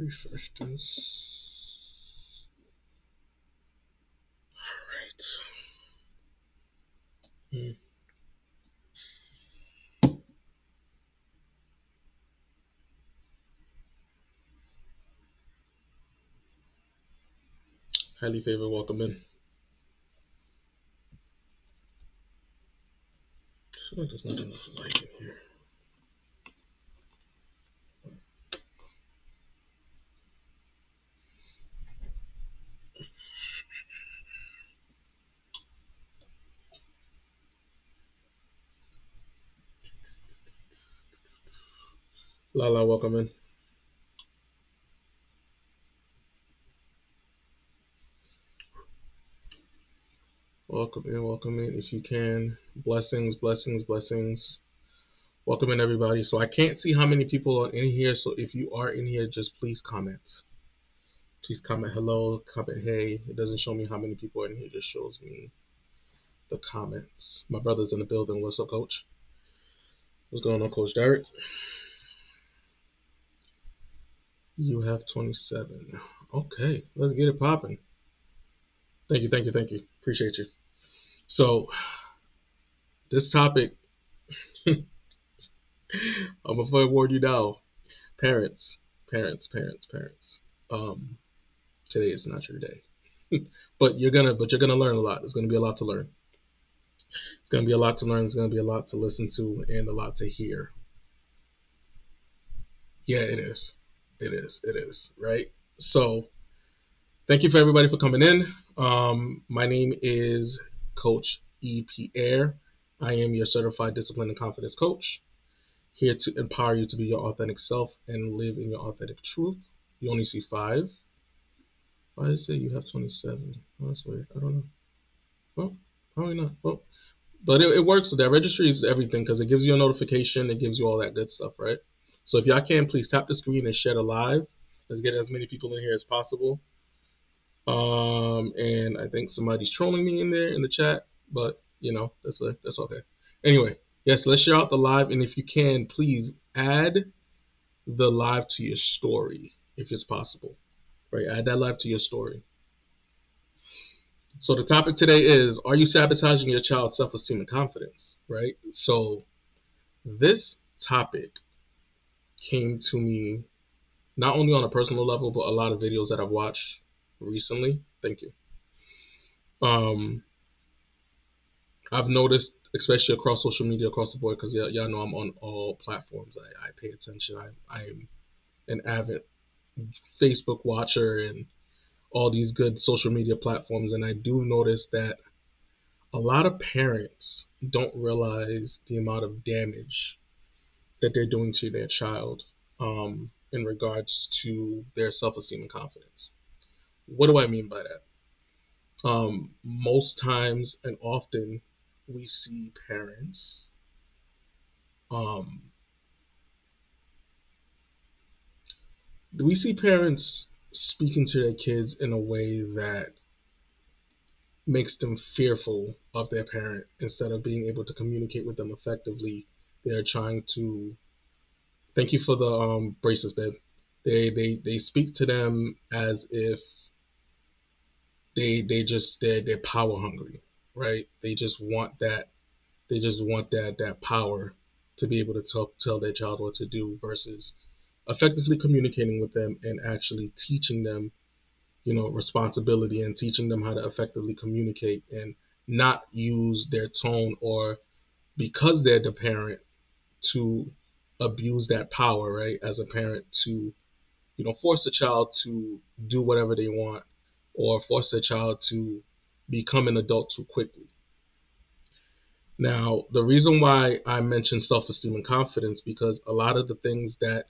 refresh this. All right. Highly favored, welcome in. I feel like there's not enough light in here. Lala, welcome in. Welcome in, welcome in. If you can, blessings, blessings, blessings. Welcome in, everybody. So I can't see how many people are in here. So if you are in here, just please comment. Please comment hello, comment hey. It doesn't show me how many people are in here. It just shows me the comments. My brother's in the building. What's up, Coach? What's going on, Coach Derek? You have 27. Okay, let's get it popping. Thank you, thank you, thank you. Appreciate you. So this topic, I'm gonna warn you now, parents, parents, parents, parents. Today is not your day, but you're gonna learn a lot. There's gonna be a lot to learn. It's gonna be a lot to learn. It's gonna be a lot to listen to and a lot to hear. Yeah, it is. It is. It is. Right. So thank you for everybody for coming in. My name is Coach E.P. Air. I am your certified discipline and confidence coach, here to empower you to be your authentic self and live in your authentic truth. You only see 5. Why did it say you have 27? Oh, that's weird. I don't know. Well, probably not. Well, but it works. That registry is everything because it gives you a notification. It gives you all that good stuff, right? So if y'all can, please tap the screen and share the live. Let's get as many people in here as possible. And I think somebody's trolling me in there in the chat, but that's okay. Anyway, yes, let's share out the live, and if you can, please add the live to your story if it's possible. Right, add that live to your story. So the topic today is: are you sabotaging your child's self-esteem and confidence? Right. So this topic came to me not only on a personal level, but a lot of videos that I've watched recently. Thank you. I've noticed, especially across social media, across the board, because y'all know I'm on all platforms. I pay attention. I'm an avid Facebook watcher and all these good social media platforms, and I do notice that a lot of parents don't realize the amount of damage that they're doing to their child in regards to their self-esteem and confidence. What do I mean by that? Most times and often we see parents speaking to their kids in a way that makes them fearful of their parent instead of being able to communicate with them effectively. They're trying to thank you for the braces, babe. They speak to them as if they're power hungry, right? They just want that power to be able to tell their child what to do versus effectively communicating with them and actually teaching them, responsibility and teaching them how to effectively communicate and not use their tone or because they're the parent to abuse that power, right? As a parent to, force a child to do whatever they want or force a child to become an adult too quickly. Now, the reason why I mention self-esteem and confidence, because a lot of the things that,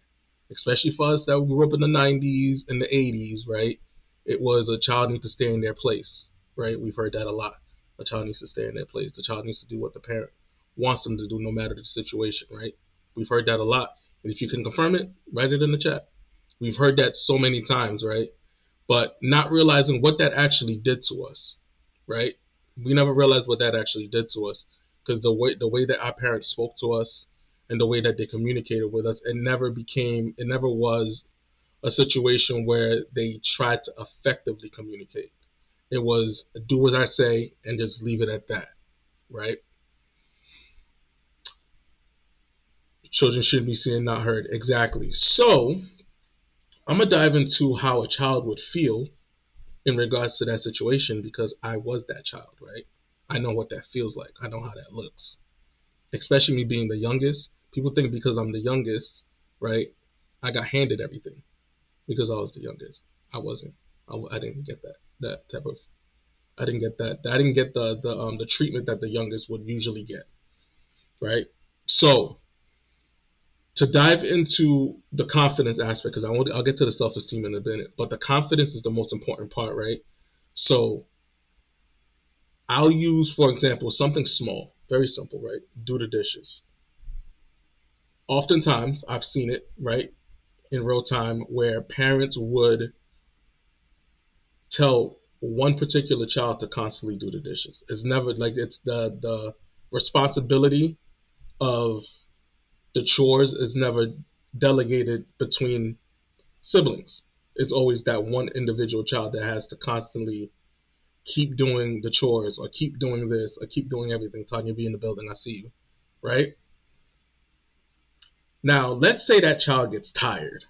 especially for us that grew up in the 90s and the 80s, right, it was a child needs to stay in their place, right? We've heard that a lot. A child needs to stay in their place. The child needs to do what the parent wants them to do, no matter the situation, right? We've heard that a lot. And if you can confirm it, write it in the chat. We've heard that so many times, right? But not realizing what that actually did to us, right? We never realized what that actually did to us because the way that our parents spoke to us and the way that they communicated with us, it never was a situation where they tried to effectively communicate. It was do as I say and just leave it at that, right? Children should be seen, not heard. Exactly. So I'm gonna dive into how a child would feel in regards to that situation because I was that child, right? I know what that feels like. I know how that looks. Especially me being the youngest. People think because I'm the youngest, right? I got handed everything because I was the youngest. I wasn't. I didn't get that type of. I didn't get that. I didn't get the treatment that the youngest would usually get, right? So to dive into the confidence aspect, because I'll get to the self-esteem in a minute, but the confidence is the most important part, right? So I'll use, for example, something small, very simple, right? Do the dishes. Oftentimes, I've seen it, right, in real time where parents would tell one particular child to constantly do the dishes. It's never like it's the responsibility of the chores is never delegated between siblings. It's always that one individual child that has to constantly keep doing the chores or keep doing this or keep doing everything. Tanya, be in the building. I see you, right? Now, let's say that child gets tired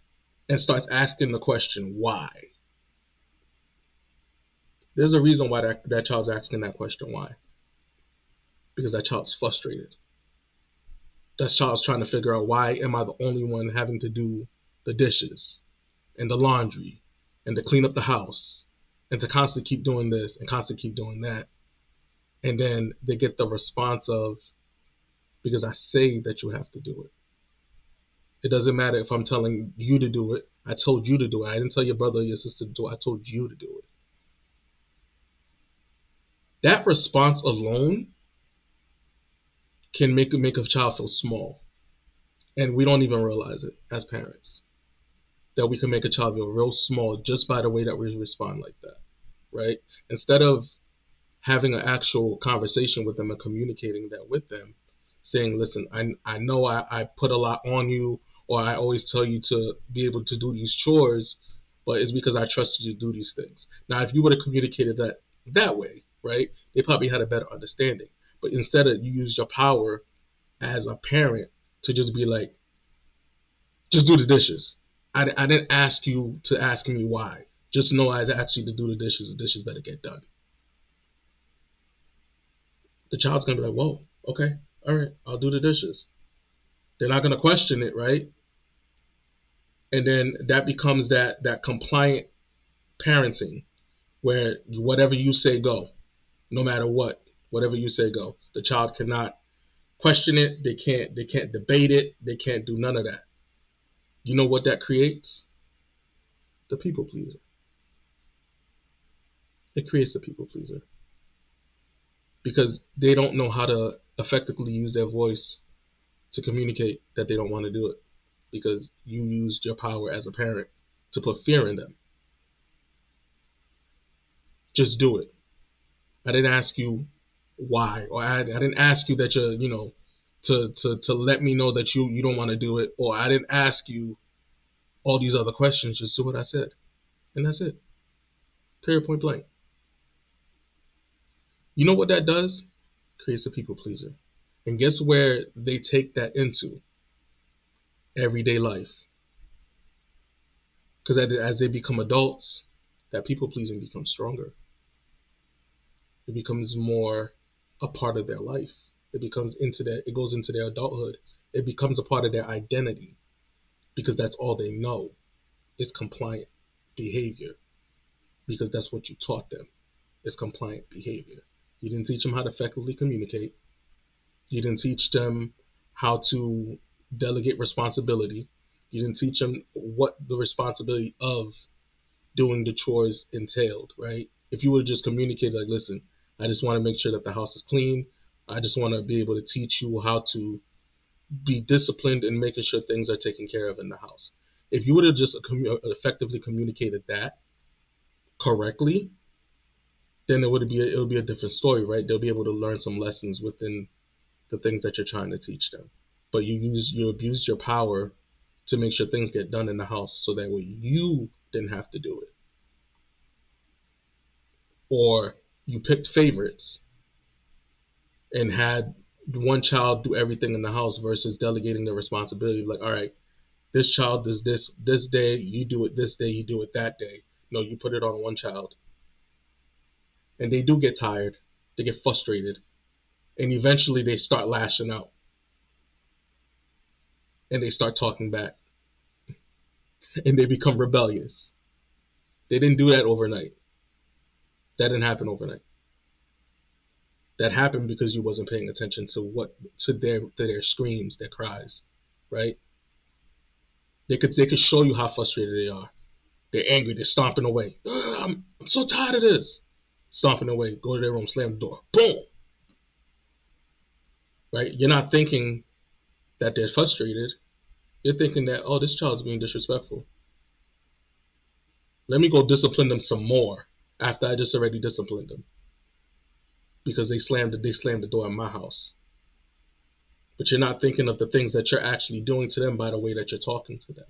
and starts asking the question, why? There's a reason why that child's asking that question, why? Because that child's frustrated. That child's trying to figure out, why am I the only one having to do the dishes and the laundry and to clean up the house and to constantly keep doing this and constantly keep doing that? And then they get the response of, because I say that you have to do it. It doesn't matter if I'm telling you to do it. I told you to do it. I didn't tell your brother or your sister to do it. I told you to do it. That response alone can make a child feel small. And we don't even realize it as parents. That we can make a child feel real small just by the way that we respond like that. Right? Instead of having an actual conversation with them and communicating that with them, saying, listen, I know I put a lot on you, or I always tell you to be able to do these chores, but it's because I trusted you to do these things. Now, if you would have communicated that way, right, they probably had a better understanding. But instead of you use your power as a parent to just be like, just do the dishes. I didn't ask you to ask me why. Just know I asked you to do the dishes. The dishes better get done. The child's gonna be like, whoa, okay, all right, I'll do the dishes. They're not gonna question it, right? And then that becomes that compliant parenting where whatever you say go, no matter what, whatever you say go. The child cannot question it. They can't debate it. They can't do none of that. You know what that creates? The people pleaser. It creates the people pleaser because they don't know how to effectively use their voice to communicate that they don't want to do it because you used your power as a parent to put fear in them. Just do it. I didn't ask you why, or I didn't ask you that to let me know that you don't want to do it, or I didn't ask you all these other questions. Just do what I said, and that's it. Period. Point blank. You know what that does? Creates a people pleaser, and guess where they take that into? Everyday life. Because as they become adults, that people pleasing becomes stronger. It becomes more a part of their life. It goes into their adulthood. It becomes a part of their identity because that's all they know is compliant behavior because that's what you taught them is compliant behavior. You didn't teach them how to effectively communicate. You didn't teach them how to delegate responsibility. You didn't teach them what the responsibility of doing the chores entailed, right? If you would have just communicated like, listen, I just want to make sure that the house is clean. I just want to be able to teach you how to be disciplined in making sure things are taken care of in the house. If you would have just effectively communicated that correctly, then it would be a different story, right? They'll be able to learn some lessons within the things that you're trying to teach them. But you abused your power to make sure things get done in the house so that way you didn't have to do it. Or you picked favorites and had one child do everything in the house versus delegating the responsibility. Like, all right, this child does this day, you do it this day, you do it that day. No, you put it on one child. And they do get tired, they get frustrated, and eventually they start lashing out and they start talking back and they become rebellious. They didn't do that overnight. That didn't happen overnight. That happened because you wasn't paying attention to their screams, their cries, right? They could show you how frustrated they are. They're angry. They're stomping away. I'm so tired of this. Stomping away. Go to their room. Slam the door. Boom. Right? You're not thinking that they're frustrated. You're thinking that, oh, this child's being disrespectful. Let me go discipline them some more after I just already disciplined them because they slammed the door in my house. But you're not thinking of the things that you're actually doing to them by the way that you're talking to them.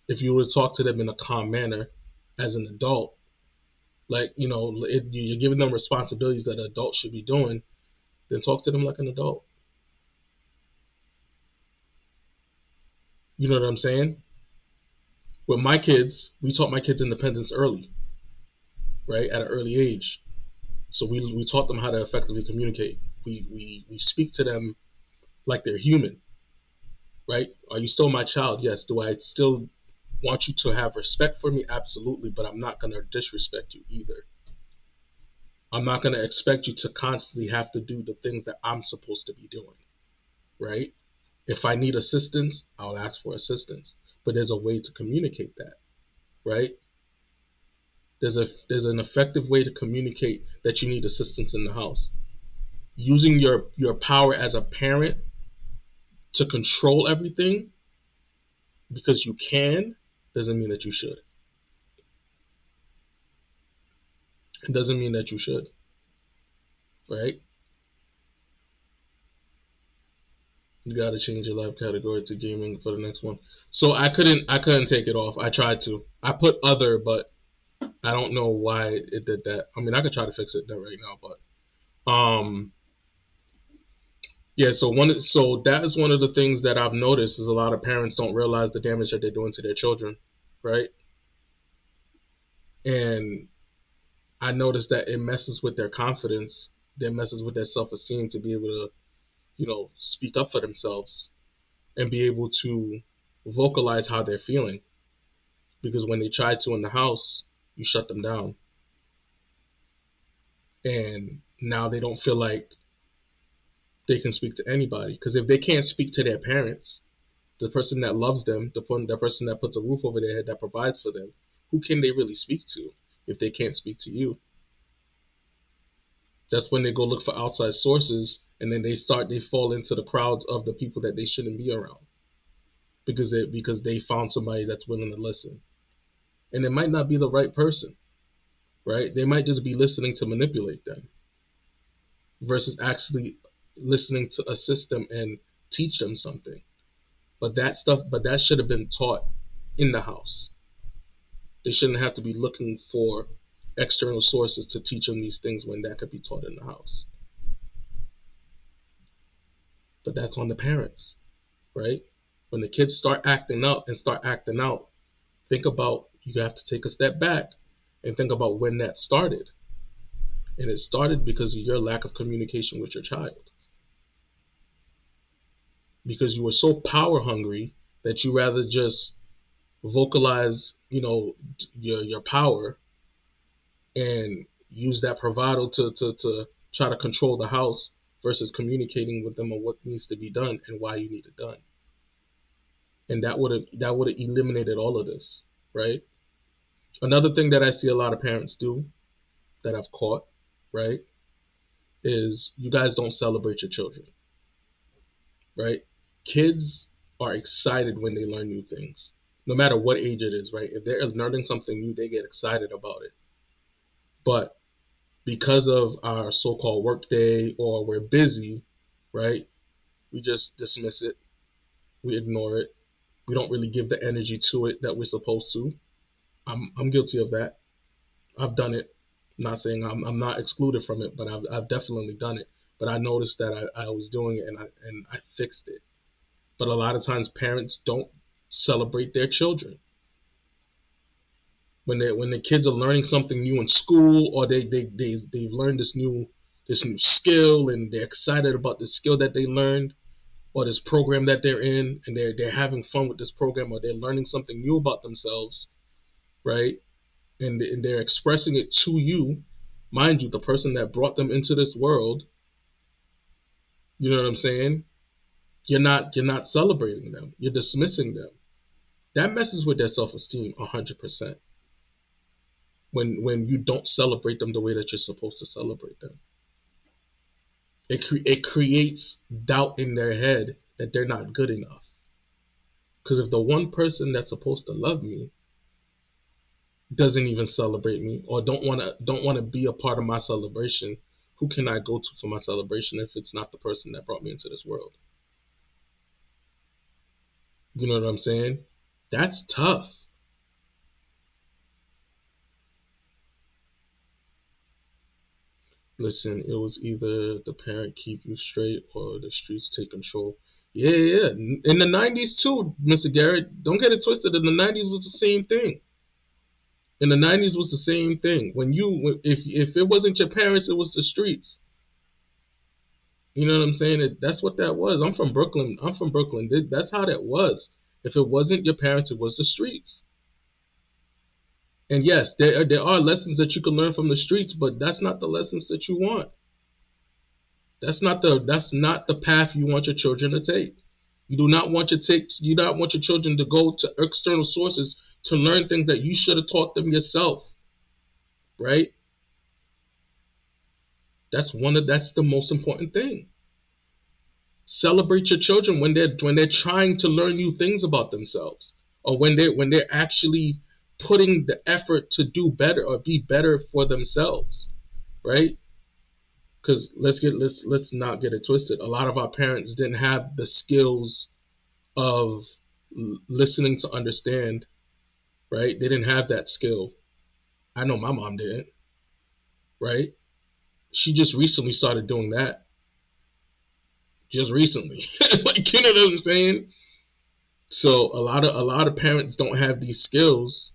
If you were to talk to them in a calm manner as an adult, like, you're giving them responsibilities that an adult should be doing, then talk to them like an adult. You know what I'm saying? With my kids, we taught my kids independence early, right? At an early age. So we taught them how to effectively communicate. We speak to them like they're human, right? Are you still my child? Yes. Do I still want you to have respect for me? Absolutely. But I'm not going to disrespect you either. I'm not going to expect you to constantly have to do the things that I'm supposed to be doing, right? If I need assistance, I'll ask for assistance. But there's a way to communicate that, right? There's an effective way to communicate that you need assistance in the house. Using your power as a parent to control everything because you can doesn't mean that you should. It doesn't mean that you should, right? You got to change your life category to gaming for the next one. So I couldn't take it off. I tried to. I put other, but I don't know why it did that. I mean, I could try to fix it right now, but yeah. So that is one of the things that I've noticed is a lot of parents don't realize the damage that they're doing to their children, right? And I noticed that it messes with their confidence. It messes with their self-esteem to be able to, speak up for themselves and be able to vocalize how they're feeling. Because when they try to in the house, you shut them down. And now they don't feel like they can speak to anybody. Because if they can't speak to their parents, the person that loves them, the person that puts a roof over their head, that provides for them, who can they really speak to if they can't speak to you? That's when they go look for outside sources, and then they fall into the crowds of the people that they shouldn't be around because they found somebody that's willing to listen. And it might not be the right person, right? They might just be listening to manipulate them versus actually listening to assist them and teach them something. But that should have been taught in the house. They shouldn't have to be looking for external sources to teach them these things when that could be taught in the house. But that's on the parents, right? When the kids start acting up and start acting out, think about, you have to take a step back and think about when that started. And it started because of your lack of communication with your child. Because you were so power hungry that you rather just vocalize, your power and use that bravado to try to control the house versus communicating with them on what needs to be done and why you need it done. And that would have eliminated all of this, right? Another thing that I see a lot of parents do that I've caught, right, is you guys don't celebrate your children, right? Kids are excited when they learn new things, no matter what age it is, right? If they're learning something new, they get excited about it. But because of our so-called work day or we're busy, right, we just dismiss it. We ignore it. We don't really give the energy to it that we're supposed to. I'm guilty of that. I've done it. I'm not saying I'm not excluded from it, but I've definitely done it. But I noticed that I was doing it, and I fixed it. But a lot of times parents don't celebrate their children when the kids are learning something new in school, or they've learned this new skill, and they're excited about the skill that they learned, or this program that they're in, and they're having fun with this program, or they're learning something new about themselves, right? And they're expressing it to you, mind you, the person that brought them into this world. You know what I'm saying? You're not celebrating them. You're dismissing them. That messes with their self-esteem 100%. When you don't celebrate them the way that you're supposed to celebrate them, it creates doubt in their head that they're not good enough. Because if the one person that's supposed to love me doesn't even celebrate me, or don't want to be a part of my celebration, who can I go to for my celebration if it's not the person that brought me into this world? You know what I'm saying? That's tough. Listen, it was either the parent keep you straight or the streets take control. Yeah, yeah. In the 90s too, Mr. Garrett. Don't get it twisted. In the 90s was the same thing. In the 90s was the same thing. If it wasn't your parents, it was the streets. You know what I'm saying? That's what that was. I'm from Brooklyn. That's how that was. If it wasn't your parents, it was the streets. And yes, there are lessons that you can learn from the streets, but that's not the lessons that you want. That's not the path you want your children to take. You do not want your children to go to external sources to learn things that you should have taught them yourself, right? That's the most important thing. Celebrate your children when they're trying to learn new things about themselves, or when they're actually putting the effort to do better or be better for themselves, right? Because let's not get it twisted. A lot of our parents didn't have the skills of listening to understand, right? They didn't have that skill. I know my mom didn't, right? She just recently started doing that, just recently. Like, you know what I'm saying? So a lot of parents don't have these skills,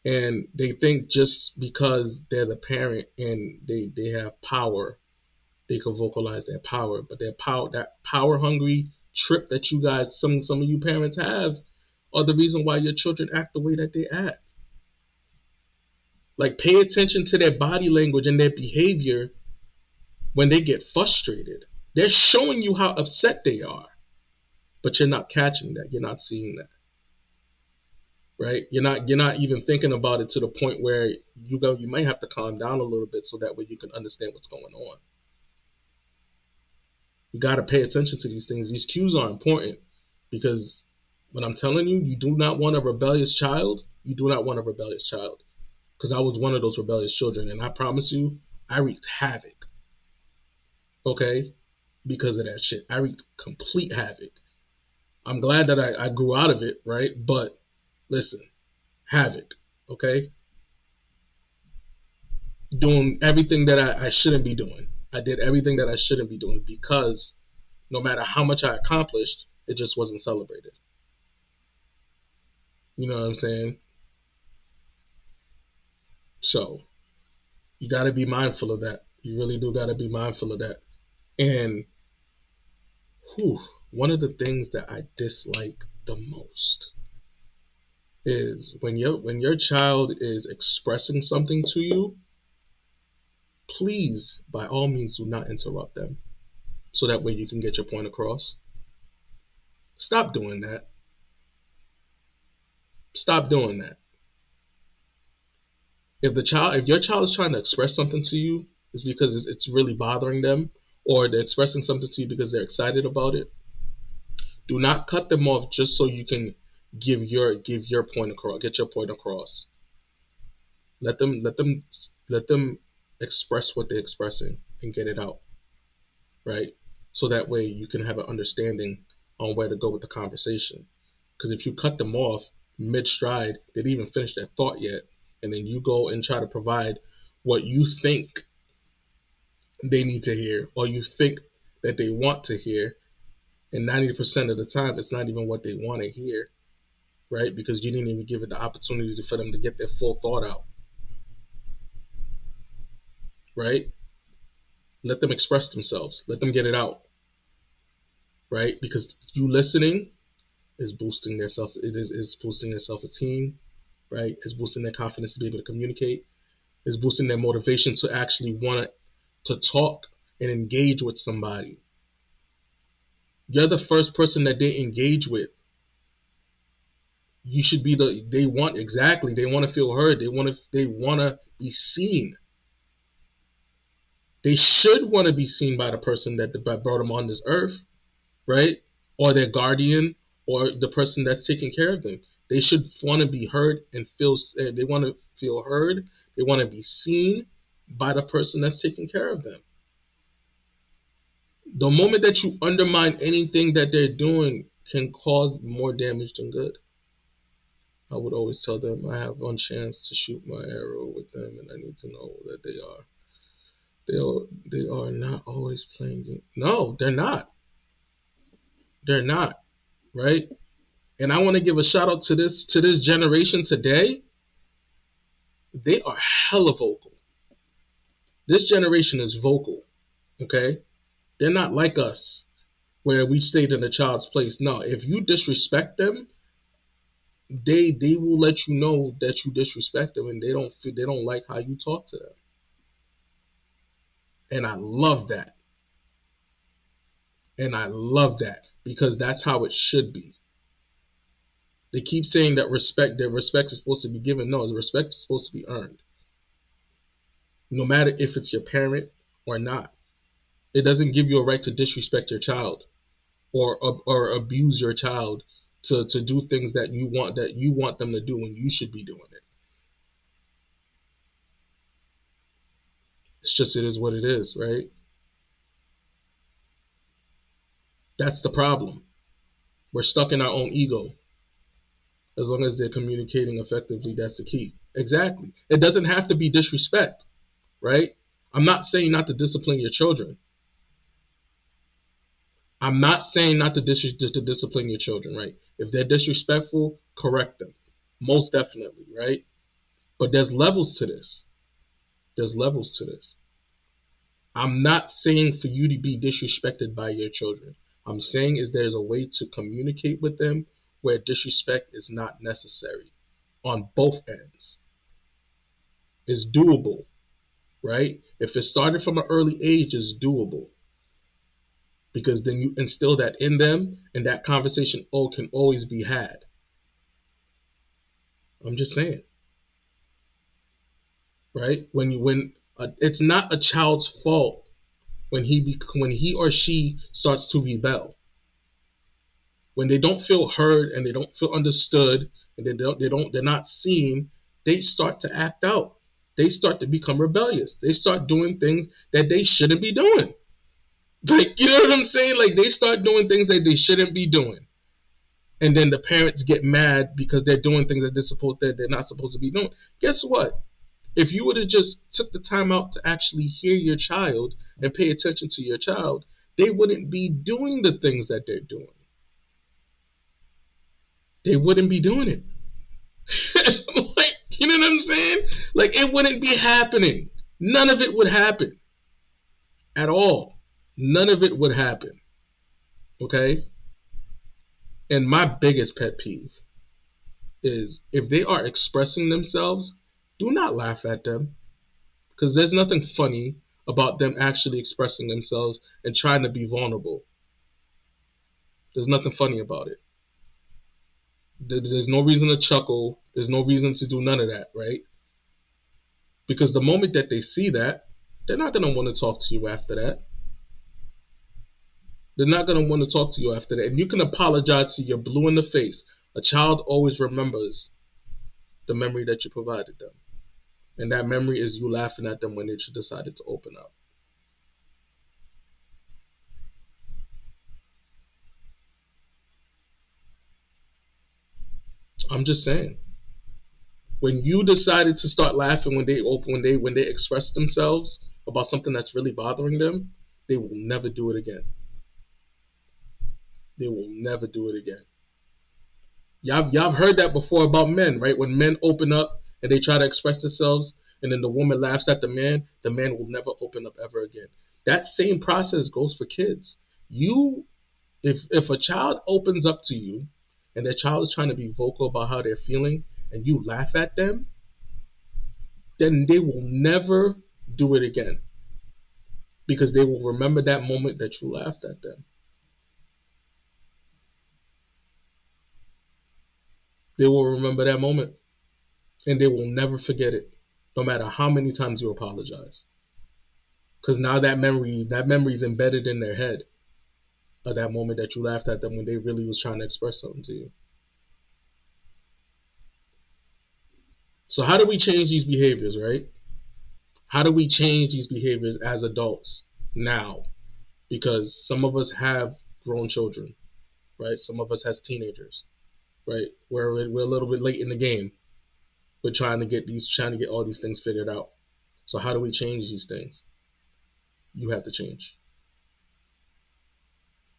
and they think just because they're the parent and they have power, they can vocalize their power. But that power hungry trip that you guys, some of you parents have, are the reason why your children act the way that they act. Like, pay attention to their body language and their behavior when they get frustrated. They're showing you how upset they are, but you're not catching that. You're not seeing that, right? You're not even thinking about it to the point where you might have to calm down a little bit so that way you can understand what's going on. You got to pay attention to these things. These cues are important, because when I'm telling you, you do not want a rebellious child. You do not want a rebellious child, because I was one of those rebellious children, and I promise you, I wreaked havoc. Okay, because of that shit, I wreaked complete havoc. I'm glad that I grew out of it, right? But listen, havoc. Okay, doing everything that I shouldn't be doing. I did everything that I shouldn't be doing, because no matter how much I accomplished, it just wasn't celebrated. You know what I'm saying? So you got to be mindful of that. You really do got to be mindful of that. And whew, one of the things that I dislike the most is when your child is expressing something to you, please, by all means, do not interrupt them, so that way you can get your point across. Stop doing that. Stop doing that. If your child is trying to express something to you, it's because it's really bothering them, or they're expressing something to you because they're excited about it. Do not cut them off just so you can give your point across, get your point across. Let them express what they're expressing and get it out, right? So that way you can have an understanding on where to go with the conversation. Because if you cut them off mid stride, they didn't even finish their thought yet, and then you go and try to provide what you think they need to hear or you think that they want to hear, and 90% of the time it's not even what they want to hear, right? Because you didn't even give it the opportunity for them to get their full thought out, right? Let them express themselves. Let them get it out, right? Because you listening is boosting their self. It is boosting their self-esteem, right? It's boosting their confidence to be able to communicate. It's boosting their motivation to actually want to talk and engage with somebody. You're the first person that they engage with. You should be they want exactly. They want to feel heard. They want to be seen. They should want to be seen by the person that brought them on this earth, right? Or their guardian, or the person that's taking care of them. They should want to be heard and feel. They want to feel heard. They want to be seen by the person that's taking care of them. The moment that you undermine anything that they're doing can cause more damage than good. I would always tell them I have one chance to shoot my arrow with them, and I need to know that they are not always playing it. No, they're not. They're not, right? And I want to give a shout out to this generation today. They are hella vocal. This generation is vocal, okay? They're not like us where we stayed in a child's place. No, if you disrespect them, they will let you know that you disrespect them, and they don't like how you talk to them. And I love that. And I love that because that's how it should be. They keep saying that respect is supposed to be given. No, the respect is supposed to be earned. No matter if it's your parent or not. It doesn't give you a right to disrespect your child or abuse your child to do things that you want them to do when you should be doing it. It's just it is what it is, right? That's the problem. We're stuck in our own ego. As long as they're communicating effectively, that's the key. Exactly. It doesn't have to be disrespect, right? I'm not saying not to discipline your children. I'm not saying not to, to discipline your children, right? If they're disrespectful, correct them. Most definitely, right? But there's levels to this. There's levels to this. I'm not saying for you to be disrespected by your children. I'm saying is there's a way to communicate with them where disrespect is not necessary on both ends. It's doable, right? If it started from an early age, it's doable because then you instill that in them, and that conversation can always be had. I'm just saying, right? When it's not a child's fault when he or she starts to rebel, when they don't feel heard and they don't feel understood, and they're not seen, they start to act out. They start to become rebellious. They start doing things that they shouldn't be doing. Like, you know what I'm saying? Like, they start doing things that they shouldn't be doing. And then the parents get mad because they're doing things that they're not supposed to be doing. Guess what? If you would have just took the time out to actually hear your child and pay attention to your child, they wouldn't be doing the things that they're doing. They wouldn't be doing it. Like, you know what I'm saying? Like, it wouldn't be happening. None of it would happen at all. None of it would happen. Okay? And my biggest pet peeve is if they are expressing themselves, do not laugh at them. Because there's nothing funny about them actually expressing themselves and trying to be vulnerable. There's nothing funny about it. There's no reason to chuckle. There's no reason to do none of that, right? Because the moment that they see that, they're not going to want to talk to you after that. They're not going to want to talk to you after that. And you can apologize to you're blue in the face. A child always remembers the memory that you provided them. And that memory is you laughing at them when they decided to open up. I'm just saying. When you decided to start laughing when they open when they express themselves about something that's really bothering them, they will never do it again. They will never do it again. Y'all have heard that before about men, right? When men open up and they try to express themselves, and then the woman laughs at the man will never open up ever again. That same process goes for kids. You, if a child opens up to you, and their child is trying to be vocal about how they're feeling, and you laugh at them, then they will never do it again because they will remember that moment that you laughed at them. They will remember that moment and they will never forget it, no matter how many times you apologize. Because now that memory is embedded in their head of that moment that you laughed at them when they really was trying to express something to you. So how do we change these behaviors, right? How do we change these behaviors as adults now? Because some of us have grown children, right? Some of us has teenagers, right? We're a little bit late in the game. We're trying to get all these things figured out. So how do we change these things? You have to change.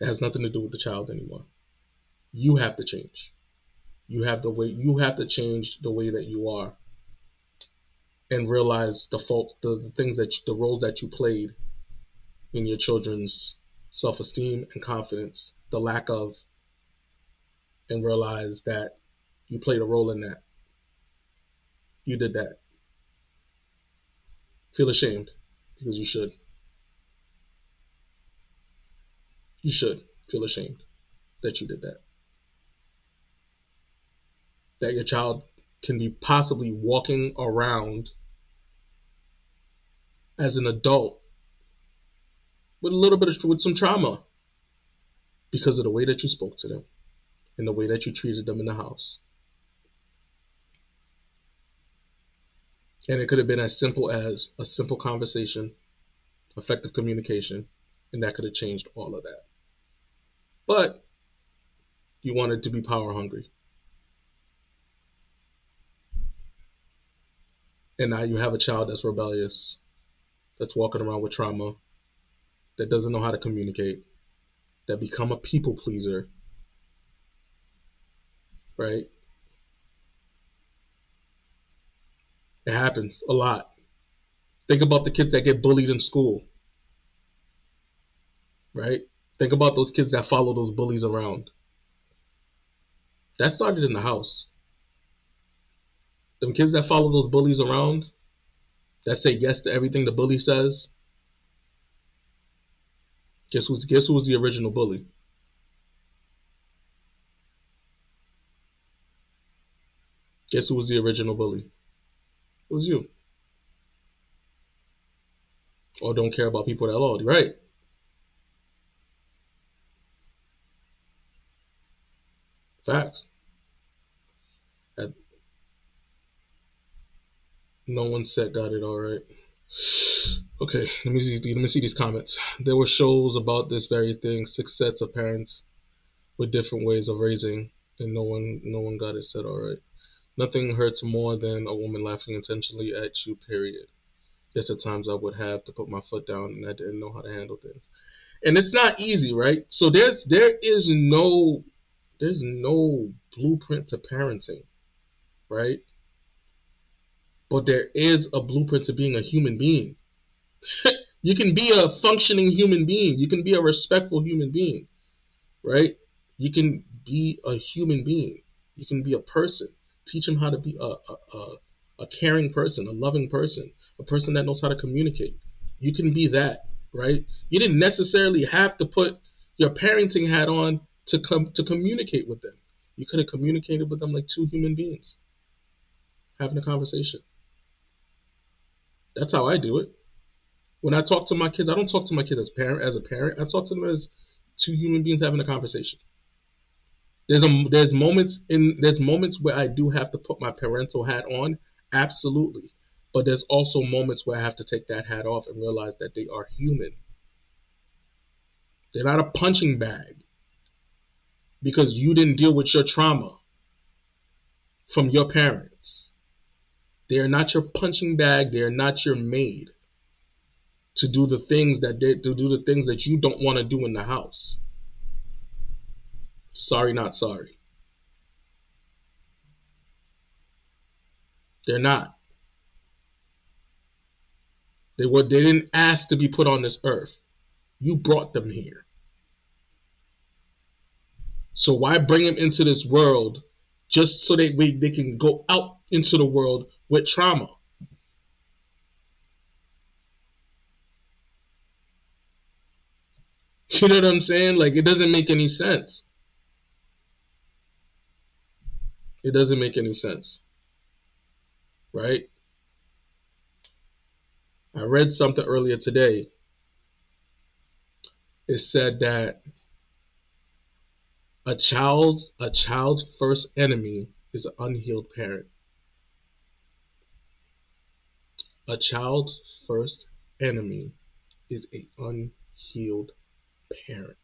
It has nothing to do with the child anymore. You have to change. You have to change the way that you are and realize the things the roles that you played in your children's self-esteem and confidence, the lack of, and realize that you played a role in that. You did that. Feel ashamed because you should. You should feel ashamed that you did that. That your child can be possibly walking around as an adult with a little bit of with some trauma because of the way that you spoke to them and the way that you treated them in the house. And it could have been as simple as a simple conversation, effective communication, and that could have changed all of that. But you wanted to be power hungry. And now you have a child that's rebellious, that's walking around with trauma, that doesn't know how to communicate, that become a people pleaser, right? It happens a lot. Think about the kids that get bullied in school, right? Think about those kids that follow those bullies around. That started in the house. Them kids that follow those bullies around, that say yes to everything the bully says, guess who was the original bully? Guess who was the original bully? It was you. Or don't care about people at all, right? Facts. That no one said got it all right. Okay, let me see these comments. There were shows about this very thing, 6 sets of parents with different ways of raising, and no one got it said all right. Nothing hurts more than a woman laughing intentionally at you, period. Yes, at times I would have to put my foot down and I didn't know how to handle things. And it's not easy, right? So there's no blueprint to parenting, right? But there is a blueprint to being a human being. You can be a functioning human being. You can be a respectful human being, right? You can be a human being. You can be a person. Teach them how to be a caring person, a loving person, a person that knows how to communicate. You can be that, right? You didn't necessarily have to put your parenting hat on to communicate with them. You could have communicated with them like two human beings having a conversation. That's how I do it. When I talk to my kids, I don't talk to my kids as a parent. I talk to them as two human beings having a conversation. There's moments where I do have to put my parental hat on, absolutely. But there's also moments where I have to take that hat off and realize that they are human. They're not a punching bag because you didn't deal with your trauma. from your parents. They are not your punching bag. They are not your maid to do the things that you don't want to do in the house. Sorry, not sorry. They're not. They didn't ask to be put on this earth. You brought them here. So why bring them into this world just so they can go out into the world with trauma? You know what I'm saying? Like, it doesn't make any sense. It doesn't make any sense, right? I read something earlier today. It said that a child's first enemy is an unhealed parent. A child's first enemy is a unhealed parent.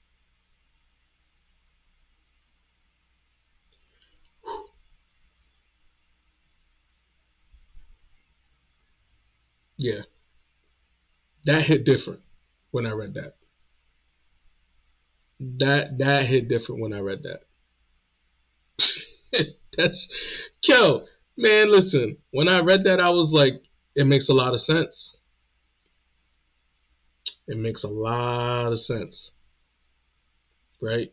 Yeah, that hit different when I read that. That hit different when I read that. That's yo, man, listen. When I read that, I was like, it makes a lot of sense. It makes a lot of sense, right?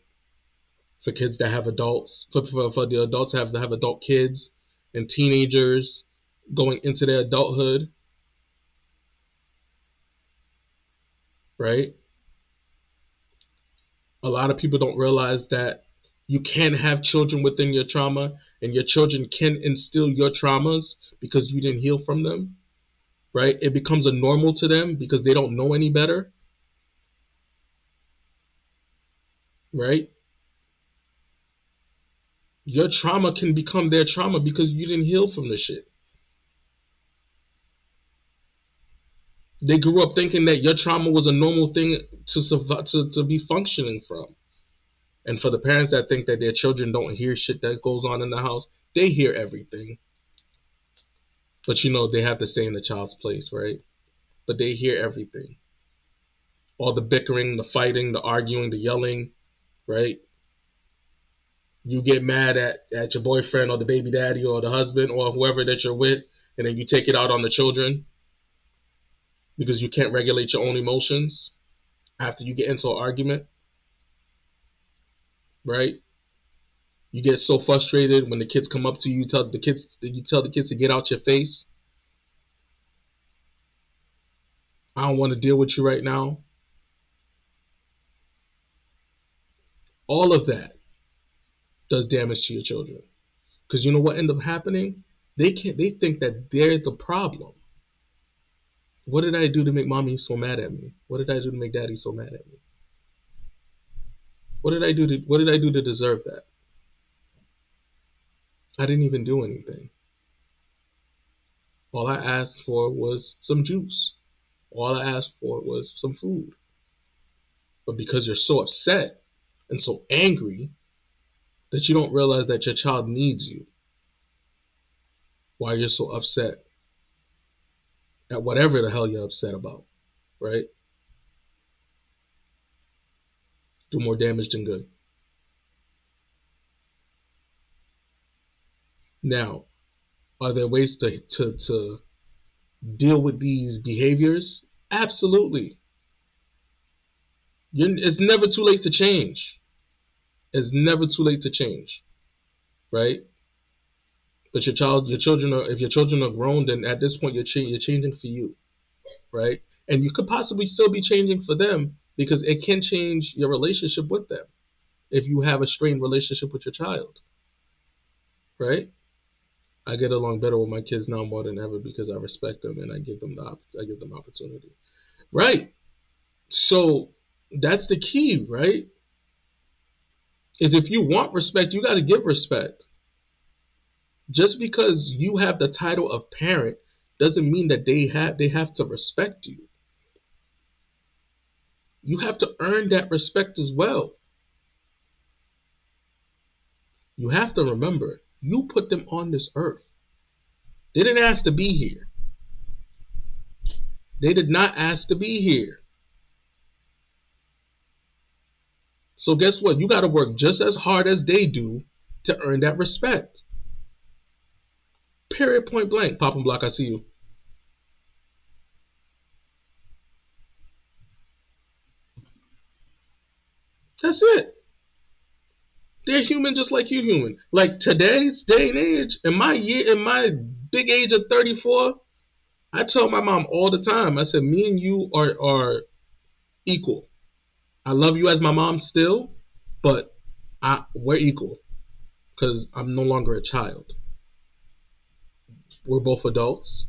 For kids that have adults, for the adults to have adult kids and teenagers going into their adulthood, right? A lot of people don't realize that you can have children within your trauma, and your children can instill your traumas because you didn't heal from them, right? It becomes a normal to them because they don't know any better, right? Your trauma can become their trauma because you didn't heal from the shit. They grew up thinking that your trauma was a normal thing to survive, to be functioning from. And for the parents that think that their children don't hear shit that goes on in the house, they hear everything. But they have to stay in the child's place, right? But they hear everything. All the bickering, the fighting, the arguing, the yelling, right? You get mad at your boyfriend or the baby daddy or the husband or whoever that you're with, and then you take it out on the children because you can't regulate your own emotions after you get into an argument, right? You get so frustrated when the kids come up to you, you tell the kids to get out your face. I don't want to deal with you right now. All of that does damage to your children. Because you know what ends up happening? They think that they're the problem. What did I do to make mommy so mad at me? What did I do to make daddy so mad at me? What did I do to deserve that? I didn't even do anything. All I asked for was some juice. All I asked for was some food. But because you're so upset and so angry that you don't realize that your child needs you, why you're so upset at whatever the hell you're upset about, right? Do more damage than good. Now, are there ways to deal with these behaviors? Absolutely. It's never too late to change. It's never too late to change, right? But if your children are grown, then at this point you're changing for you, right? And you could possibly still be changing for them because it can change your relationship with them if you have a strained relationship with your child, right? I get along better with my kids now more than ever because I respect them and I give them opportunity, right? So that's the key, right? Is if you want respect, you got to give respect. Just because you have the title of parent doesn't mean that they have to respect you. You have to earn that respect as well. You have to remember You put them on this earth. They didn't ask to be here. They did not ask to be here. So guess what? You got to work just as hard as they do to earn that respect. Period, point blank. Pop and Block, I see you. That's it. They're human just like you human. Like today's day and age, in my big age of 34, I tell my mom all the time, I said, me and you are equal. I love you as my mom still, but we're equal because I'm no longer a child. We're both adults,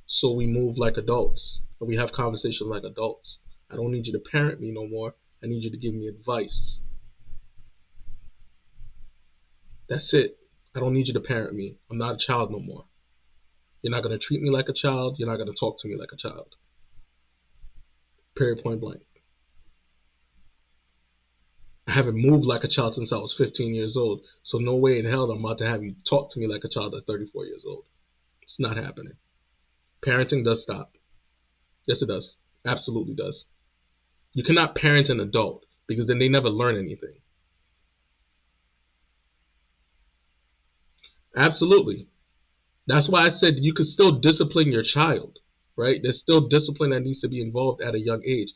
so we move like adults and we have conversations like adults. I don't need you to parent me no more. I need you to give me advice. That's it. I don't need you to parent me. I'm not a child no more. You're not going to treat me like a child. You're not going to talk to me like a child. Period, point blank. I haven't moved like a child since I was 15 years old. So no way in hell I'm about to have you talk to me like a child at 34 years old. It's not happening. Parenting does stop. Yes, it does. Absolutely does. You cannot parent an adult because then they never learn anything. Absolutely. That's why I said you could still discipline your child, right? There's still discipline that needs to be involved at a young age.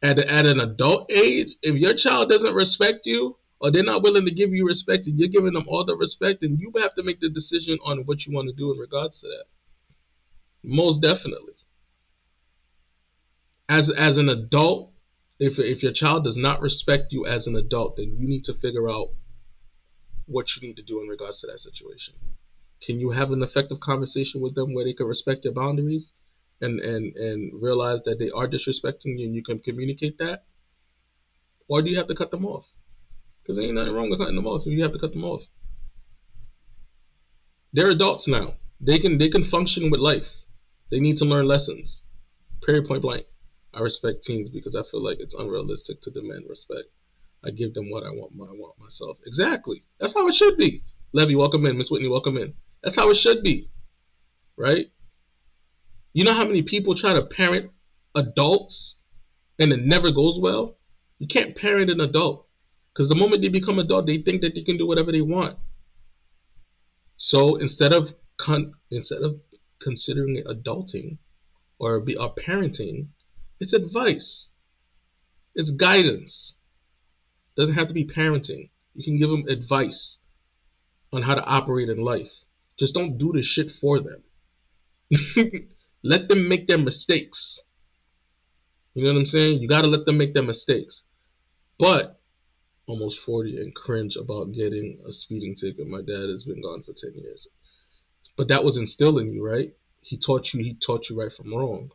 At an adult age, if your child doesn't respect you or they're not willing to give you respect and you're giving them all the respect, then you have to make the decision on what you want to do in regards to that. Most definitely. As an adult, if your child does not respect you as an adult, then you need to figure out what you need to do in regards to that situation. Can you have an effective conversation with them where they can respect your boundaries and realize that they are disrespecting you and you can communicate that? Or do you have to cut them off? Because there ain't nothing wrong with cutting them off if you have to cut them off. They're adults now. They can function with life. They need to learn lessons. Period, point blank. I respect teens because I feel like it's unrealistic to demand respect. I give them what I want myself. Exactly. That's how it should be. Levy, welcome in. Miss Whitney, welcome in. That's how it should be, right? You know how many people try to parent adults and it never goes well? You can't parent an adult because the moment they become adult, they think that they can do whatever they want. So instead of considering it adulting or parenting, it's advice. It's guidance. It doesn't have to be parenting. You can give them advice on how to operate in life. Just don't do the shit for them. Let them make their mistakes. You know what I'm saying? You got to let them make their mistakes. But almost 40 and cringe about getting a speeding ticket. My dad has been gone for 10 years. But that was instilled in you, right? He taught you right from wrong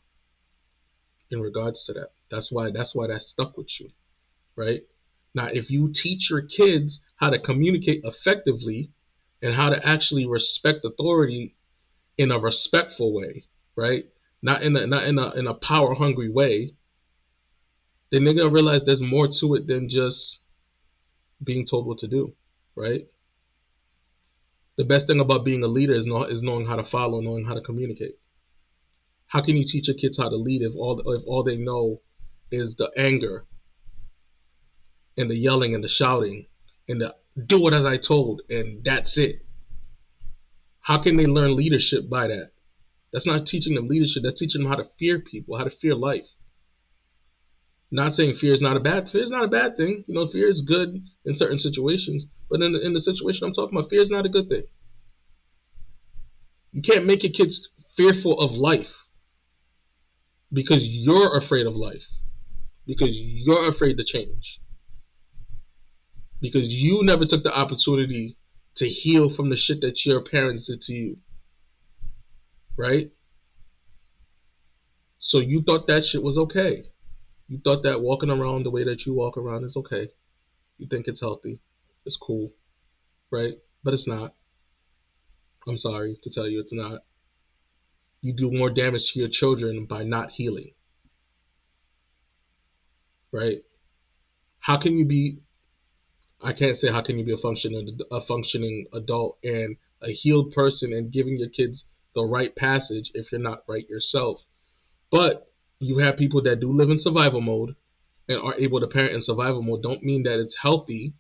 in regards to that. That's why that stuck with you, right? Now, if you teach your kids how to communicate effectively and how to actually respect authority in a respectful way, right? Not in a power hungry way, then they're gonna realize there's more to it than just being told what to do, right? The best thing about being a leader is knowing how to follow, knowing how to communicate. How can you teach your kids how to lead if all they know is the anger and the yelling and the shouting and the do it as I told and that's it? How can they learn leadership by that? That's not teaching them leadership. That's teaching them how to fear people, how to fear life. Not saying fear is not a bad. Fear is not a bad thing. You know, fear is good in certain situations, but in the situation I'm talking about, fear is not a good thing. You can't make your kids fearful of life because you're afraid of life, because you're afraid to change, because you never took the opportunity to heal from the shit that your parents did to you, right? So you thought that shit was okay. You thought that walking around the way that you walk around is okay. You think it's healthy, it's cool, right? But it's not. I'm sorry to tell you, it's not. You do more damage to your children by not healing, right? How can you be I can't say how can you be a functioning adult and a healed person and giving your kids the right passage if you're not right yourself. But you have people that do live in survival mode and are able to parent in survival mode. Don't mean that it's healthy,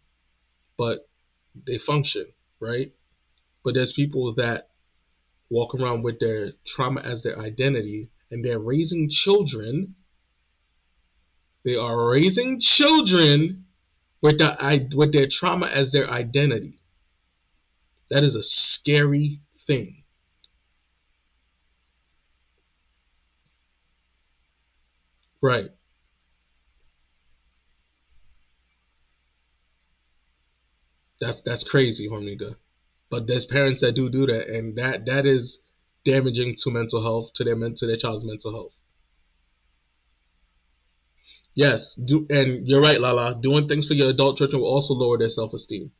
but they function, right? But there's people that walk around with their trauma as their identity and they're raising children. They are raising children with their trauma as their identity. That is a scary thing. Right. That's crazy, Hormiga. But there's parents that do that, and that is damaging to mental health, to their child's mental health. Yes, and you're right, Lala. Doing things for your adult children will also lower their self-esteem,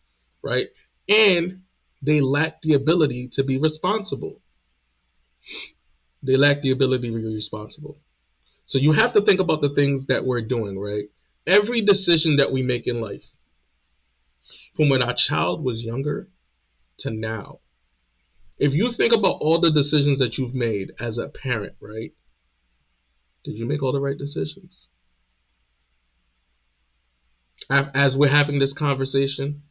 right? And they lack the ability to be responsible. They lack the ability to be responsible. So you have to think about the things that we're doing, right? Every decision that we make in life, from when our child was younger to now, if you think about all the decisions that you've made as a parent, right? Did you make all the right decisions? As we're having this conversation,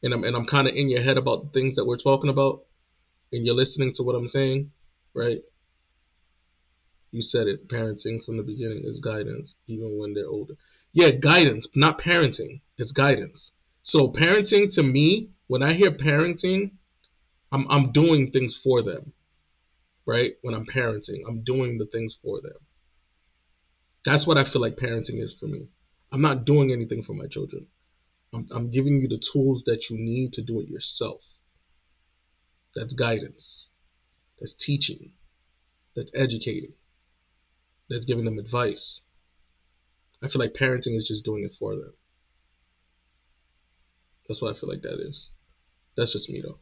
and I'm kind of in your head about the things that we're talking about, and you're listening to what I'm saying, right? You said it. Parenting from the beginning is guidance, even when they're older. Yeah, guidance, not parenting. It's guidance. So parenting to me, when I hear parenting, I'm doing things for them, right? When I'm parenting, I'm doing the things for them. That's what I feel like parenting is for me. I'm not doing anything for my children. I'm giving you the tools that you need to do it yourself. That's guidance. That's teaching. That's educating. That's giving them advice. I feel like parenting is just doing it for them. That's what I feel like that is. That's just me though.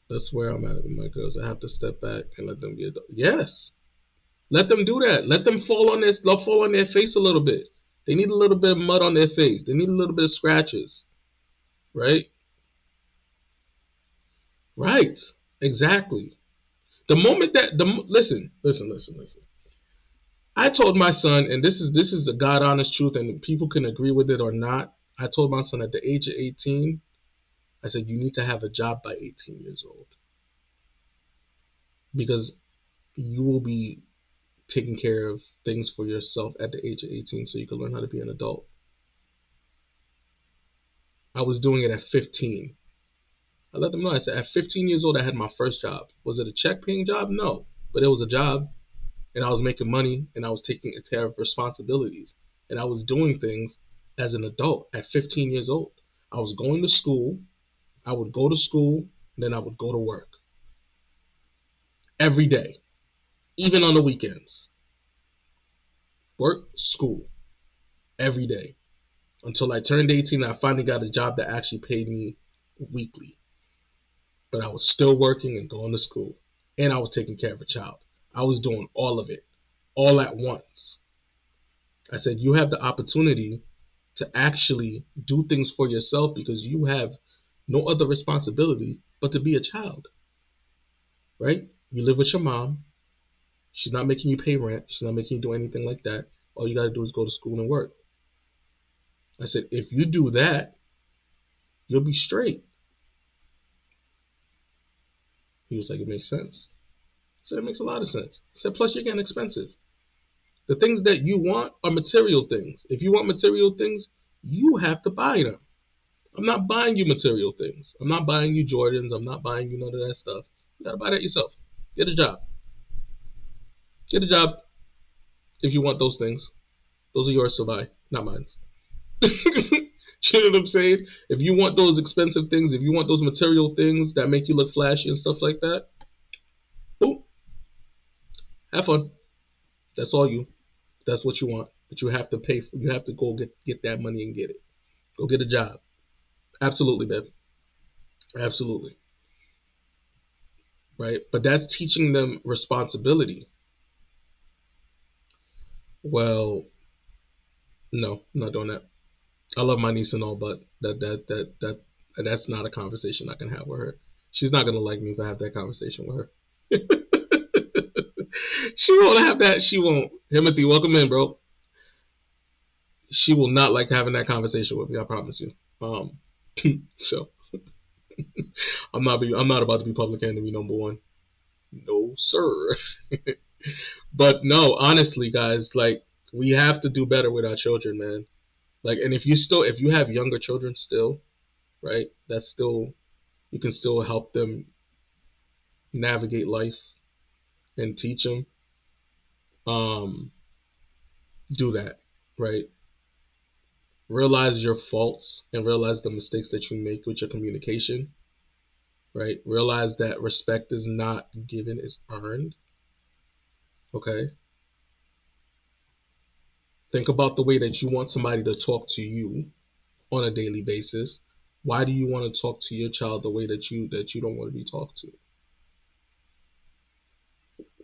That's where I'm at with my girls. I have to step back and let them get. Yes, let them do that. Let them fall on this. They'll fall on their face a little bit. They need a little bit of mud on their face. They need a little bit of scratches, right? Right. Exactly. The moment that the listen. I told my son, and this is the God honest truth, and people can agree with it or not. I told my son at the age of 18, I said you need to have a job by 18 years old because you will be taking care of things for yourself at the age of 18, so you can learn how to be an adult. I was doing it at 15. I let them know. I said at 15 years old, I had my first job. Was it a check paying job? No, but it was a job, and I was making money, and I was taking care of responsibilities, and I was doing things as an adult at 15 years old. I was going to school. I would go to school, and then I would go to work every day, even on the weekends. Work, school, every day until I turned 18 and I finally got a job that actually paid me weekly. But I was still working and going to school. And I was taking care of a child. I was doing all of it, all at once. I said, you have the opportunity to actually do things for yourself because you have no other responsibility but to be a child, right? You live with your mom. She's not making you pay rent. She's not making you do anything like that. All you got to do is go to school and work. I said, if you do that, you'll be straight. He was like, it makes sense. I said, it makes a lot of sense. I said, plus you're getting expensive. The things that you want are material things. If you want material things, you have to buy them. I'm not buying you material things. I'm not buying you Jordans. I'm not buying you none of that stuff. You gotta buy that yourself. Get a job. Get a job if you want those things. Those are yours to buy, not mine. You know what I'm saying? If you want those expensive things, if you want those material things that make you look flashy and stuff like that, boom, have fun. That's all you. That's what you want. But you have to pay for. You have to go get that money and get it. Go get a job. Absolutely, babe. Absolutely. Right. But that's teaching them responsibility. Well, no, I'm not doing that. I love my niece and all, but that's not a conversation I can have with her. She's not gonna like me if I have that conversation with her. She won't have that. She won't. Timothy, welcome in, bro. She will not like having that conversation with me. I promise you. Um, so I'm not about to be public enemy number one. No, sir. But no, honestly, guys, like we have to do better with our children, man. Like, and if you have younger children still, right? That's still you can still help them navigate life and teach them. Um, do that, right? Realize your faults and realize the mistakes that you make with your communication, right? Realize that respect is not given, it's earned. Okay. Think about the way that you want somebody to talk to you on a daily basis. Why do you want to talk to your child the way that you don't want to be talked to?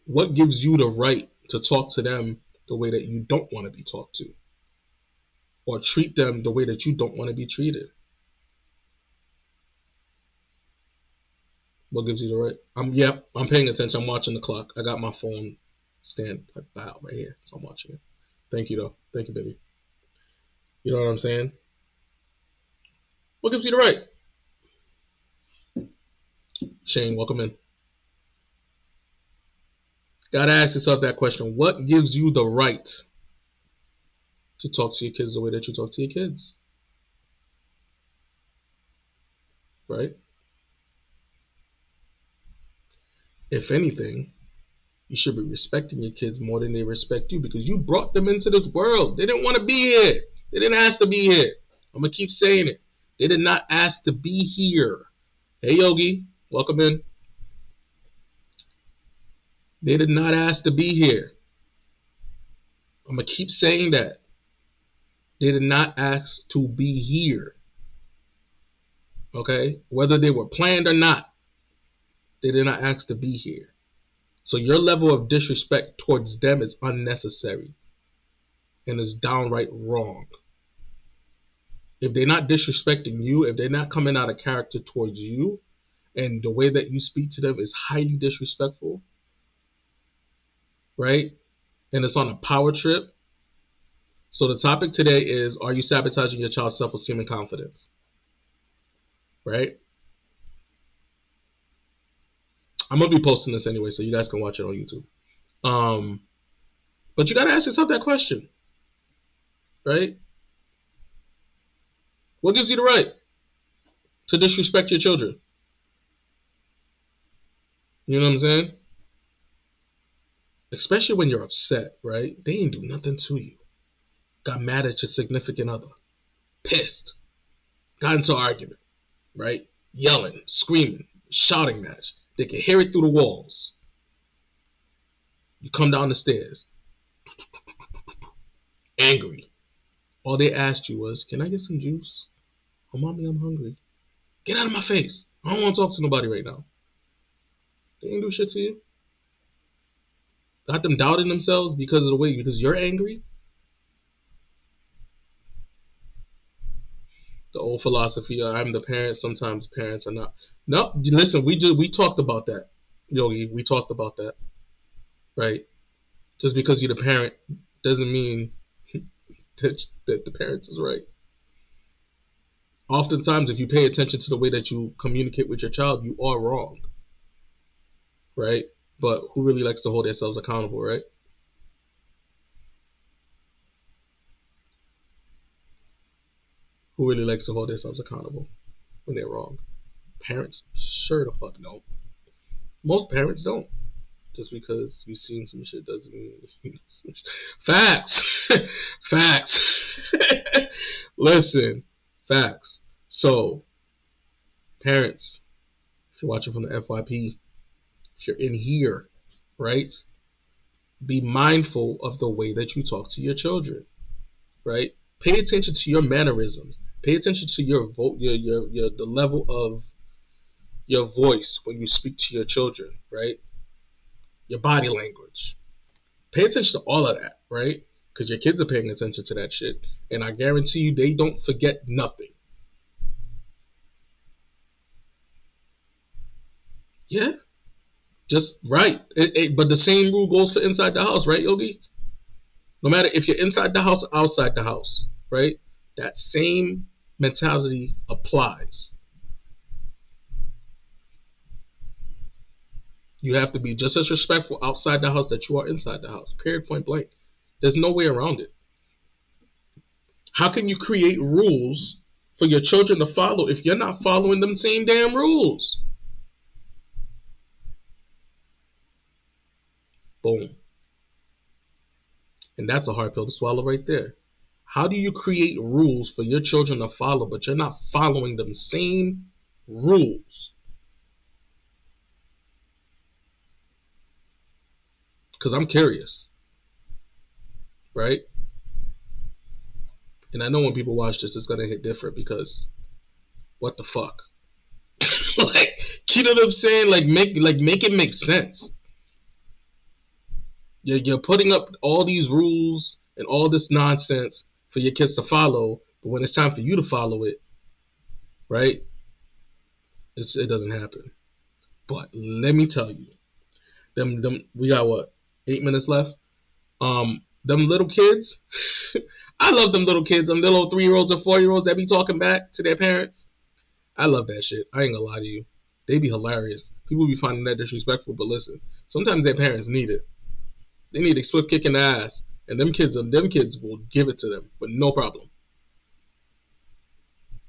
What gives you the right to talk to them the way that you don't want to be talked to, or treat them the way that you don't want to be treated? What gives you the right? I'm paying attention. I'm watching the clock. I got my phone stand by right here, so I'm watching it. Thank you though. Thank you, baby. You know what I'm saying? What gives you the right? Shane, welcome in. Gotta ask yourself that question. What gives you the right to talk to your kids the way that you talk to your kids? Right? If anything, you should be respecting your kids more than they respect you because you brought them into this world. They didn't want to be here. They didn't ask to be here. I'm gonna keep saying it. They did not ask to be here. Hey Yogi, welcome in. They did not ask to be here. I'm gonna keep saying that. They did not ask to be here. Okay? Whether they were planned or not, they did not ask to be here. So your level of disrespect towards them is unnecessary and is downright wrong. If they're not disrespecting you, if they're not coming out of character towards you, and the way that you speak to them is highly disrespectful, right? And it's on a power trip. So the topic today is, are you sabotaging your child's self-esteem and confidence? Right? I'm gonna be posting this anyway, so you guys can watch it on YouTube. Um, but you gotta ask yourself that question, right? What gives you the right to disrespect your children? You know what I'm saying? Especially when you're upset, right? They ain't do nothing to you. Got mad at your significant other, pissed, got into an argument, right? Yelling, screaming, shouting match. They can hear it through the walls. You come down the stairs, angry. All they asked you was, "Can I get some juice?" "Oh, mommy, I'm hungry." "Get out of my face. I don't want to talk to nobody right now." They ain't do shit to you. Got them doubting themselves because of the way because you're angry. The old philosophy, I'm the parent. Sometimes parents are not. No, listen, we talked about that, Yogi. We talked about that, right? Just because you're the parent doesn't mean that the parents is right. Oftentimes, if you pay attention to the way that you communicate with your child, you are wrong, right? But who really likes to hold themselves accountable, right? Who really likes to hold themselves accountable when they're wrong? Parents sure the fuck don't. Most parents don't. Just because you've seen some shit doesn't mean you know some shit. Facts. Facts. Listen, facts. So, parents, if you're watching from the FYP, if you're in here, right? Be mindful of the way that you talk to your children, right? Pay attention to your mannerisms. Pay attention to your the level of your voice when you speak to your children, right? Your body language. Pay attention to all of that, right? Because your kids are paying attention to that shit. And I guarantee you they don't forget nothing. Yeah, just right. But the same rule goes for inside the house, right, Yogi? No matter if you're inside the house or outside the house, right? That same mentality applies. You have to be just as respectful outside the house that you are inside the house. Period. Point blank. There's no way around it. How can you create rules for your children to follow if you're not following them same damn rules? Boom. And that's a hard pill to swallow right there. How do you create rules for your children to follow, but you're not following them same rules? Because I'm curious, right? And I know when people watch this, it's gonna hit different because what the fuck? Like, you know what I'm saying? Make it make sense. You're putting up all these rules and all this nonsense for your kids to follow, but when it's time for you to follow it, right? It doesn't happen. But let me tell you, them we got what 8 minutes left. Them little kids, I love them little kids. Them little 3-year-olds and 4-year-olds that be talking back to their parents. I love that shit. I ain't gonna lie to you. They be hilarious. People be finding that disrespectful, but listen, sometimes their parents need it. They need a swift kick in the ass, and them kids will give it to them with no problem.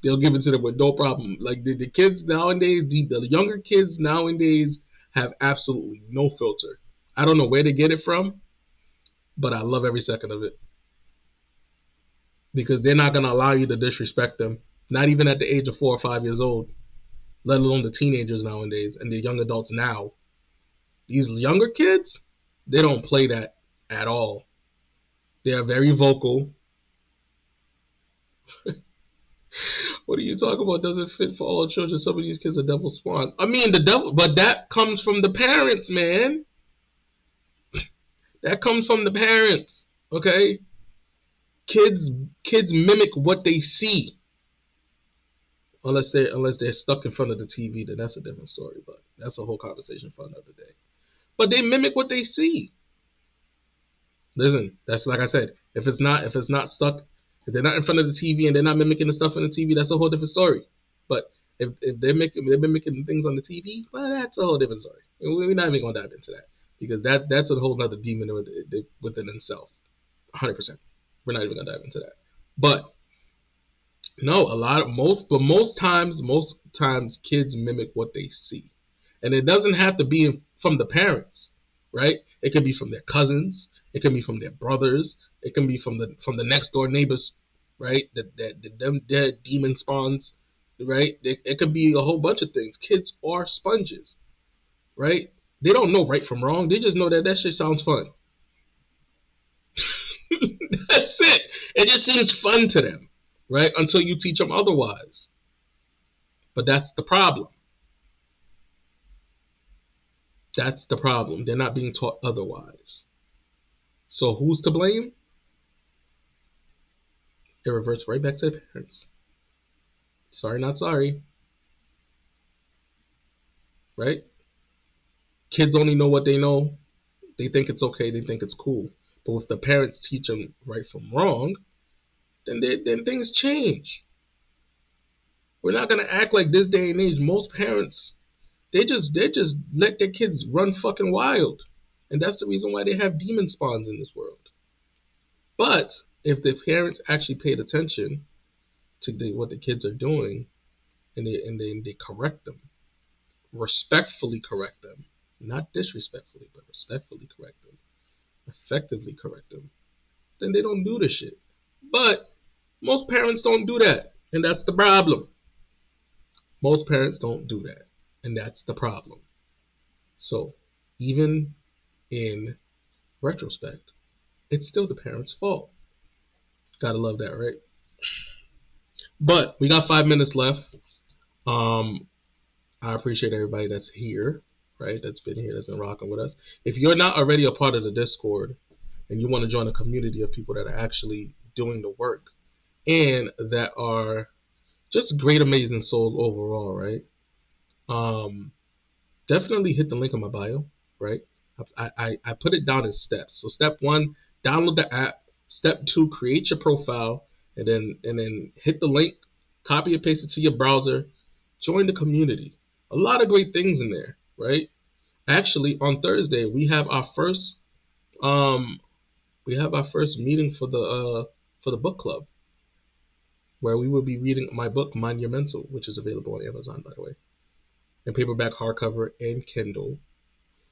They'll give it to them with no problem. Like the kids nowadays, the younger kids nowadays have absolutely no filter. I don't know where they get it from, but I love every second of it because they're not gonna allow you to disrespect them. Not even at the age of 4 or 5 years old, let alone the teenagers nowadays and the young adults now. These younger kids, they don't play that at all. They are very vocal. What are you talking about? Doesn't fit for all children. Some of these kids are devil spawn. I mean, the devil, but that comes from the parents, man. That comes from the parents. Okay, kids, kids mimic what they see. Unless they're stuck in front of the TV, then that's a different story. But that's a whole conversation for another day. But they mimic what they see. Listen, that's like I said. If it's not stuck, if they're not in front of the TV and they're not mimicking the stuff on the TV, that's a whole different story. But if they're mimicking things on the TV, well, that's a whole different story. We're not even gonna dive into that because that's a whole other demon within itself. 100%. We're not even gonna dive into that. But no, most times kids mimic what they see, and it doesn't have to be from the parents, right? It could be from their cousins, it can be from their brothers, it can be from the next door neighbors, right? Their demon spawns, right? It could be a whole bunch of things. Kids are sponges, right? They don't know right from wrong. They just know that shit sounds fun. That's it. It just seems fun to them, right? Until you teach them otherwise. But that's the problem. That's the problem. They're not being taught otherwise. So who's to blame? It reverts right back to the parents. Sorry, not sorry, right? Kids only know what they know. They think it's okay. They think it's cool. But if the parents teach them right from wrong, then things change. We're not gonna act like this day and age. Most parents they just let their kids run fucking wild, and that's the reason why they have demon spawns in this world. But if the parents actually paid attention to what the kids are doing and they correct them, respectfully correct them, not disrespectfully, but respectfully correct them, effectively correct them, then they don't do this shit. But most parents don't do that, and that's the problem. Most parents don't do that, and that's the problem. So even in retrospect, it's still the parents' fault. Gotta love that, right? But we got 5 minutes left. Um, I appreciate everybody that's here, right? That's been here, that's been rocking with us. If you're not already a part of the Discord and you want to join a community of people that are actually doing the work and that are just great, amazing souls overall, right? Um, definitely hit the link in my bio, right? I put it down in steps. So step one, download the app. Step two, create your profile, and then hit the link, copy and paste it to your browser, join the community. A lot of great things in there, right? Actually, on Thursday um we have our first meeting for the book club, where we will be reading my book Mind Your Mental, which is available on Amazon, by the way, in paperback, hardcover, and Kindle.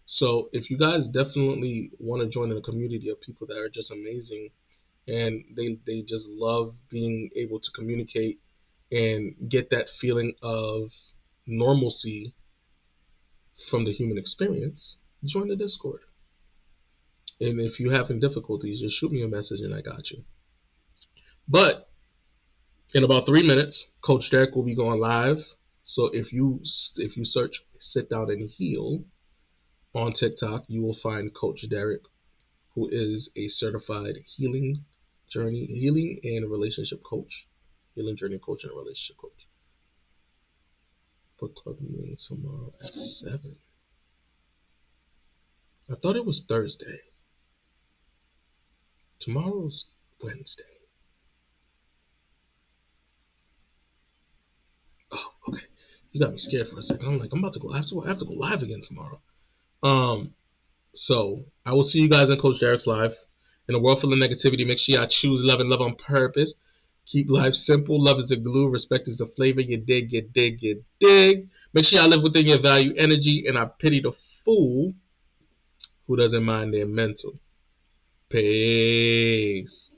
So if you guys definitely want to join in a community of people that are just amazing, and they just love being able to communicate and get that feeling of normalcy from the human experience, join the Discord. And if you're having difficulties, just shoot me a message and I got you. But in about 3 minutes, Coach Derek will be going live. So if you search "Sit Down and Heal" on TikTok, you will find Coach Derek, who is a certified healing and relationship coach, healing journey coach and relationship coach. Book club meeting tomorrow at 7. I thought it was Thursday. Tomorrow's Wednesday. Oh, okay. You got me scared for a second. I'm like, I'm about to go. I have to go live again tomorrow. So I will see you guys in Coach Derek's live. In a world full of negativity, make sure y'all choose love and love on purpose. Keep life simple. Love is the glue. Respect is the flavor. You dig, you dig, you dig. Make sure y'all live within your value energy. And I pity the fool who doesn't mind their mental. Peace.